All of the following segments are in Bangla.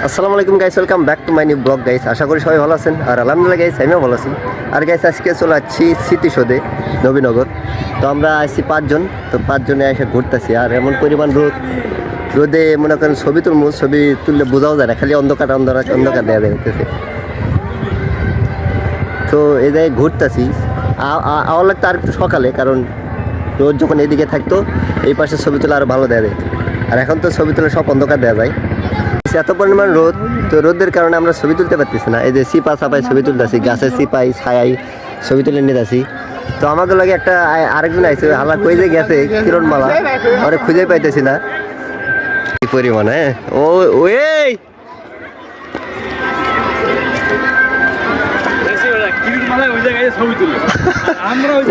আসসালামু আলাইকুম guys, welcome back to my new blog guys. আশা করি সবাই ভালো আছেন আর আলহামদুলিল্লাহ গাইস আমিও ভালো আছি। আর গাইস আজকে চলে যাচ্ছি স্মৃতিসৌধে নবীনগর। তো আমরা আসছি 5 জন, তো 5 জনে এসে ঘুরতেছি। আর এমন পরিমাণ রোদে মনে করেন ছবি তুললে বোঝাও যায় না, খালি অন্ধকার দেওয়া যাইতেছে। তো এই জায়গায় ঘুরতেছি। আওয়ার লাগতো আর একটু সকালে, কারণ রোদ যখন এদিকে থাকতো এই পাশে ছবি তোলা আরও ভালো দেওয়া যায়। আর এখন তো ছবি তুলে সব অন্ধকার দেওয়া যায়। এত পরিমাণ রোদ, তো রোদের কারণে আমরা ছবি তুলতে পারতেছি না। এই যে সিপা চাপাই ছবি তুলতেছি, গাছের সিপাই ছায়াই ছবি তুলে নিয়ে যাচ্ছি। তো আমাদের লাগে একটা আরেকজন আইসে, হালা কই যে গেছে কিরণমালা, অনেক খুঁজে পাইতেছি না কি পরিমাণ। হ্যাঁ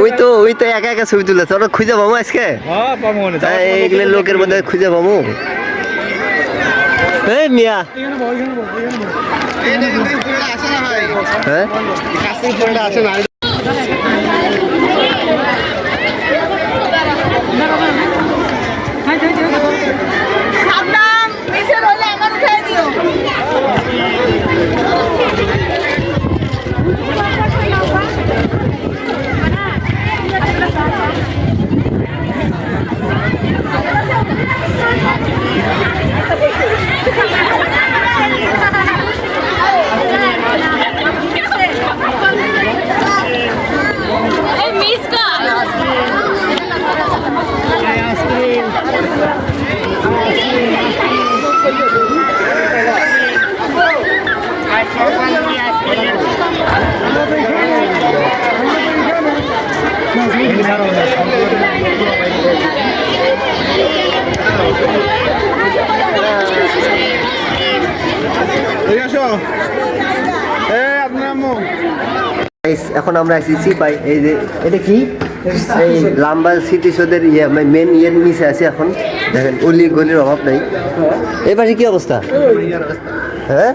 ওই তো একা একা ছবি তুলেছে, ওরা খুঁজে পাবো আজকে এইগুলো লোকের মধ্যে খুঁজে পাবো। এই মিয়া হ্যাঁ এখন আমরা আছি সিপাই। এই যে এটা কি, এই লাম্বা স্মৃতিসৌধের মেন ইয়ের নিচে আছে। এখন দেখেন উলি গলির অভাব নেই। এই পাশে কি অবস্থা? হ্যাঁ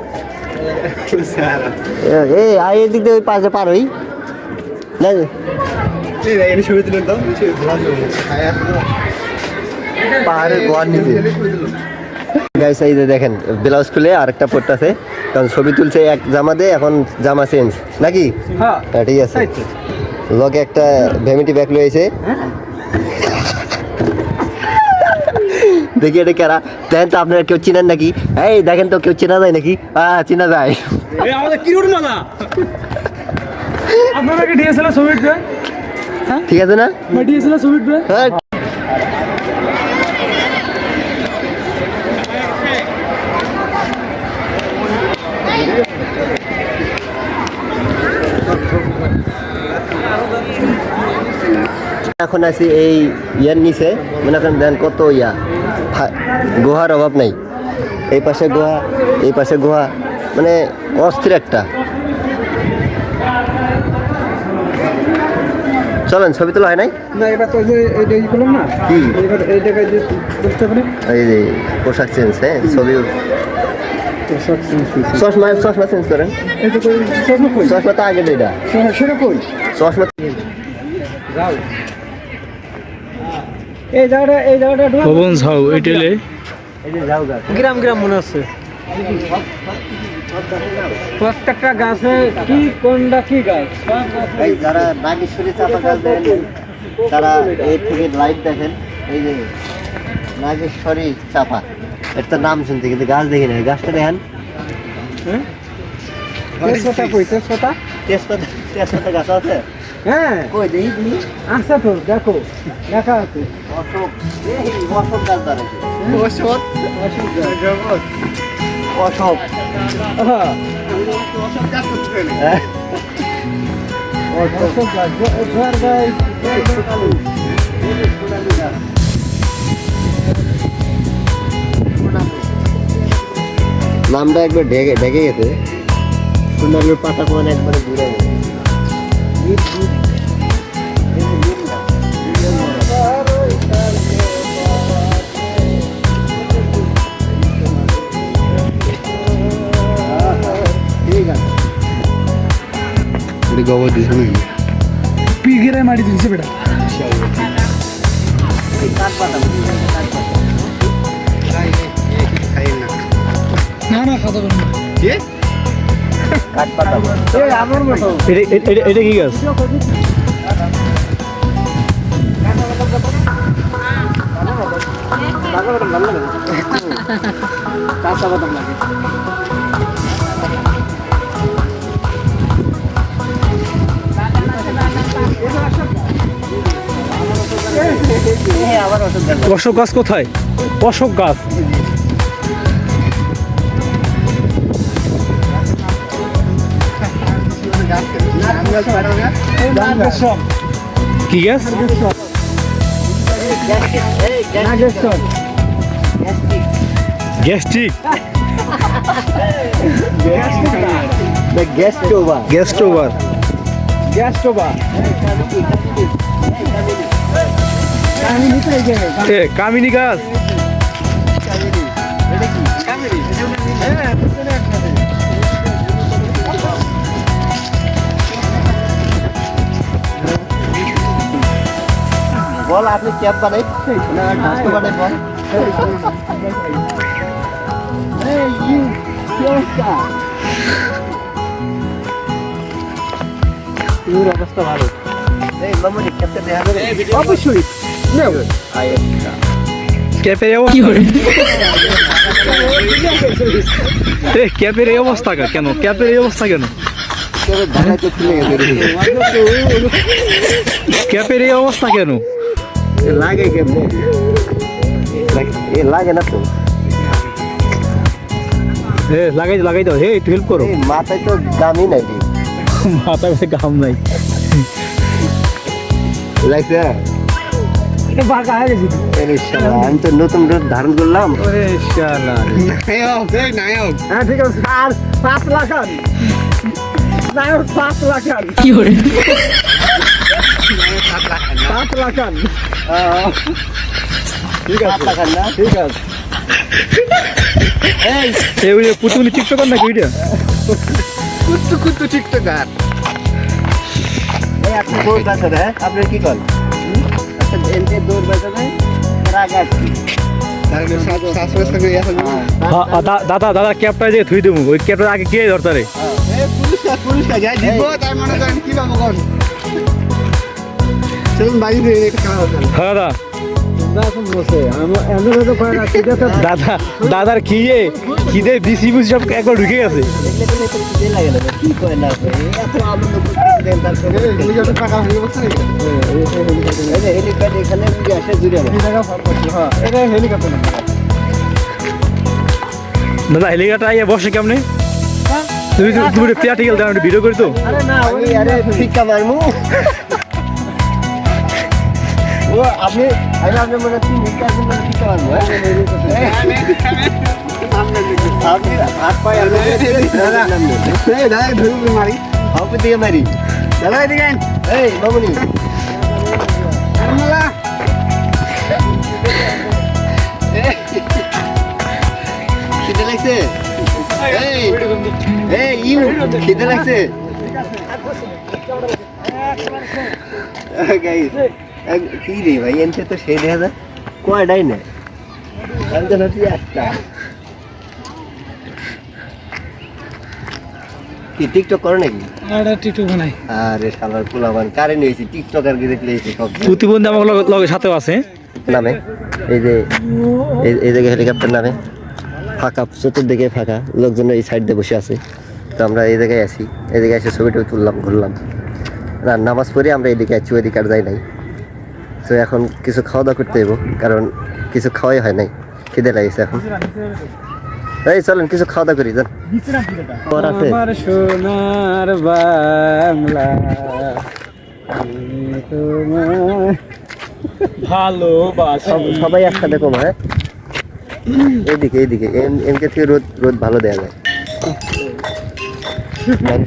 এই এদিক দিয়ে ওই পাশে পার হই না, পাহাড়ের গোয়ার নিচে গাইস। এই যে দেখেন ব্লাউজ খুলে আরেকটা পড়তেছে, কারণ ছবি তুলছে এক জামা দিয়ে, এখন জামা চেঞ্জ নাকি? হ্যাঁ ঠিক আছে। লগে একটা ভ্যামিটি ব্যাগ লয়েছে, দেখি এটা কারা। দেখেন তো আপনারা কেউ চিনেন নাকি? এই দেখেন তো কেউ চেনা যায় নাকি? চেনা যায়। ঠিক আছে না? হ্যাঁ এখন আছি এই ইয়ার নিচে, মনে করেন দেন কত গুহার অভাব নাই। এই পাশে গুহা, এই পাশে গুহা, মানে অস্থির একটা। চলেন ছবি তোলা হয় নাই এই যে পোশাক চেঞ্জ। হ্যাঁ ছবি চশমা চেঞ্জ করেন। চশমা তো আগে এটা চশমা গ্রাম মনে হচ্ছে। প্রত্যেকটা গাছে কি কোনটা কি গাছ, যারা নাগেশ্বরী চাপা গাছ দেখেন তারা এই থেকে লাইট দেখেন। এই যে নাগেশ্বরী চাপা, একটা নাম শুনতে কিন্তু গাছ দেখি না। গাছটা দেখেন তেজপাতা গাছ আছে। হ্যাঁ কই দেখি আচ্ছা, তো দেখো দেখা আছে অশোক গাছ দাঁড়াচ্ছে। অশোক নামটা একবার ঢেকে গেছে। সুন্দর পাতা কোন একবারে ঘুরে গেছে। গোবর দিছে নাকি? পিগিরে মাটি দিছে বেটা। না না খাওয়া যাবে না। কাঠ পাতা বলে। আমার মতো এটা কি গাছ? কাঁচা বাদাম লাগে। অশোক গাছ কোথায়? অশোক গাছ কি গাছ? Gastric gas over. গ্যাস্ট ওভার কামিনী গাছ। বল আপনি ক্যাব বানাই না ঢাকু বানাই বল। অবস্থা ভালো। এই মামুনি ক্যাবটা দেখা যাবে? অবশ্যই ক্যাপের ক্যাপের এই অবস্থা কেন? ক্যাপের এই অবস্থা কেন? ক্যাবের ঢাকায় তো খুলে গেছে। ক্যাপের এই অবস্থা কেন? লাগে কেমনে? এ লাগে না তো। লাগাই দাও। হে একটু হেল্প করো। এই মাথায় তো দামই নাই রে। মাথা গাম নাই। লাগছে? এটা বাঁকা হয়ে গেছে। আরে শালা, আমি তো নতুন রূপ ধারণ করলাম। ওরে শালা নায়ক হ্যাঁ ঠিক আছে আর 5 লাখ আন নায়ক 5 লাখ আন কি করে 5 লাখ আন ঠিক আছে টাকার না? ঠিক আছে এই ওই পুতুনি টিকটকার নাকি ওইটা? কুত্তু টিকটকার এই আপনি দৌড় বাঁচা দেয় আপনি কি করেন? আচ্ছা এনতে দৌড় বাঁচা দেয় রাগ আসছি। দাদা ক্যাপটা যে থুই দেবো, ওই ক্যাপটা আগে কে ধরতারে? পুলিশটা যাই দিব তাই মনে করেন কি বাবু কোন চলুন বাড়ি দিয়ে এটা খাওয়া হবে হ্যাঁ দাদা এখন বসে আমি তো করে না ঠিক আছে দাদার খিদে বিসি বুসি সব একবার ঢুকে গেছে। কি করে না এত আনন্দ করতে দেন তারপরে হেলিকপ্টার টাকা হয়ে গেছে হেলিপ্যাড এখানে আসে জুড়ে আমার। টাকা ফোন করছি হ্যাঁ এটা হেলিকপ্টার না দাদা হেলিকপ্টার আইয়া বসে কেমনে? তুমি প্র্যাকটিক্যাল দাও, ভিডিও করি তো। আরে না আমি আরে ফিক্কা মারমু। ও আপনি আপনার মনে তিন মিনিট মনে ফিক্কা মারমু। আপনি হাত পায়ে দাদা ধরুন মারি হাতে দিয়ে মারি। দাদা এদিকে এই মামুনি আরমালা খিদে লাগছে? এই ইউ খিদে লাগছে? গাইস কি রে ভাই এনতে তো সেই দেখা যায় কয়টাই না আমি তো ভাবছি একটা। কি টিকটক করো নাকি? এটা টিটু বানাই আরে শালার পোলাবান কারে নিয়েছি টিকটকার কে দেখলে এই সব প্রতিবন্ধী আমার লগে সাথেও আছে। নামে এই যে এই জায়গায় হেলিকপ্টার নামে ফাঁকা, চতুর্দিকে ফাঁকা, লোকজন এই সাইড দিয়ে বসে আছে। তো আমরা এই জায়গায় আসি, এই জায়গায় এসে ছবিটা তুললাম, ঘুরলাম। নামাজ পড়ে আমরা এইদিকে আছি, ওইদিকে আর যাই নাই। তো এখন কিছু খাওয়া দাওয়া করতে হইব, কারণ কিছু খাওয়াই হয় নাই, খিদে লাগিয়েছে এখন। এই চলেন কিছু খাওয়া দাওয়া করি যান। আমার সোনার বাংলা তোমার ভালোবাসা সবাই একসাথে কম, হ্যাঁ এইদিকে এইদিকে এমকে থেকে রোদ রোদ ভালো দেওয়া যায়।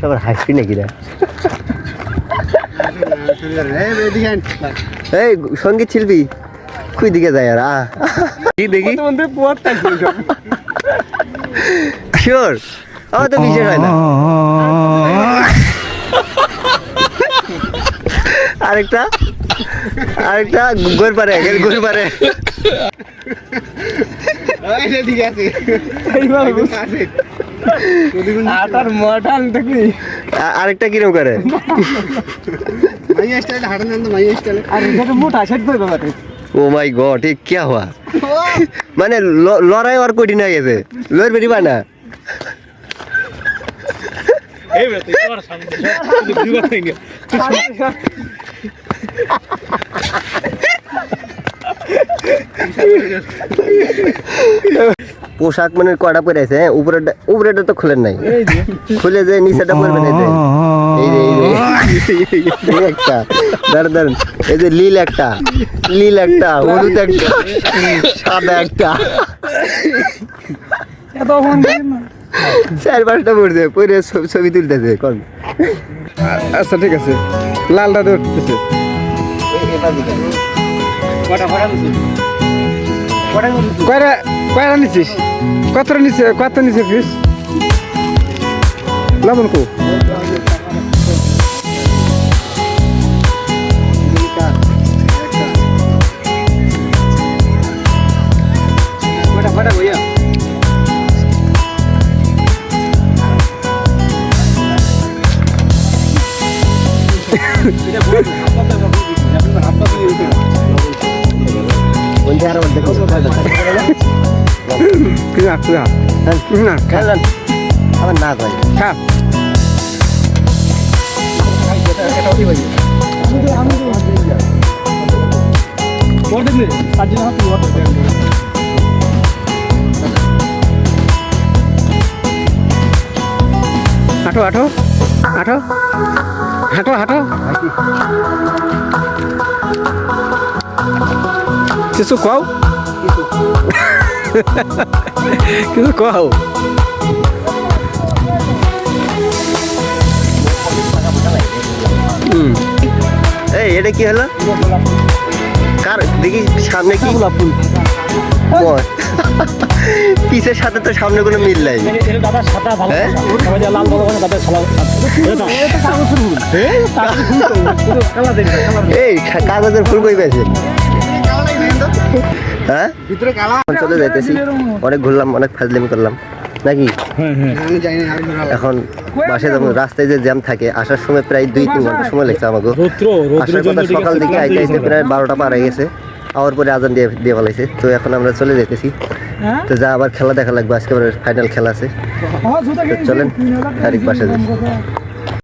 সবার হাসি নাকি না? এই সঙ্গীত শিল্পী কুই দিকে যায় আর কি দেখি শিওর আমার তো বিশেষ হয় না। আরেকটা আরেকটা গোর পারে ঠিক আছে এইভাবে একদম perfect। আটার মডাল দেখি আরেকটা কিরম করে মাইয়া স্টাইল হাঁটান জানতো মাইয়া স্টাইলে আর এটা মোটা সেট করে বাবা ও মাই গড এ क्या हुआ মানে লড়াই আর কঠিন হয়ে গেছে লড় বেরিবা না এই বেটা তুই তোমার সামনে দুগা থেকে পোশাক মানে কয়টা পরে আছে হ্যাঁ উপরেটা তো খুলেন নাই খুলে যে নিচেটা পরবেন এই যে এই একটা দাঁড়ান এই যে লীল একটা হলুদ একটা সাদা একটা চার পাঁচটা পড়ছে পরে ছবি তুলতেছে কোন আচ্ছা ঠিক আছে লালটা ধরতেছে কয়টা নিছিস কত নিছে ফিস লবণ কো বলছি আরো দেখো না খেলেন আমার না কয় খা হাঁটো হাঁটো হাঁটো হাঁটো হাঁটো কিছু কও কিছু কও এই এটা কি হলো কার দেখি সামনে কি বল। পিছের সাথে তো সামনে কোনো মিল নাই হ্যাঁ? এই কাগজের ফুল কই পেয়েছে হ্যাঁ ভিতরে কালা চলে যাইতেছি অনেক ঘুরলাম অনেক ফাজলামি করলাম নাকি আমি জানি না আমি ধরা এখন বাসে যাবো রাস্তায় যে জ্যাম থাকে আসার সময় প্রায় 2-3 ঘন্টা সময় লাগছে আমাকে আসার কথা সকাল দিকে আইতে আইতে প্রায় 12টা পার হয়ে গেছে আবার পরে আজান দিয়ে ফেলাইছে তো এখন আমরা চলে যেতেছি তো যা আবার খেলা দেখা লাগবে আজকে ফাইনাল খেলা আছে তো চলেন ডাইরেক্ট বাসে যাই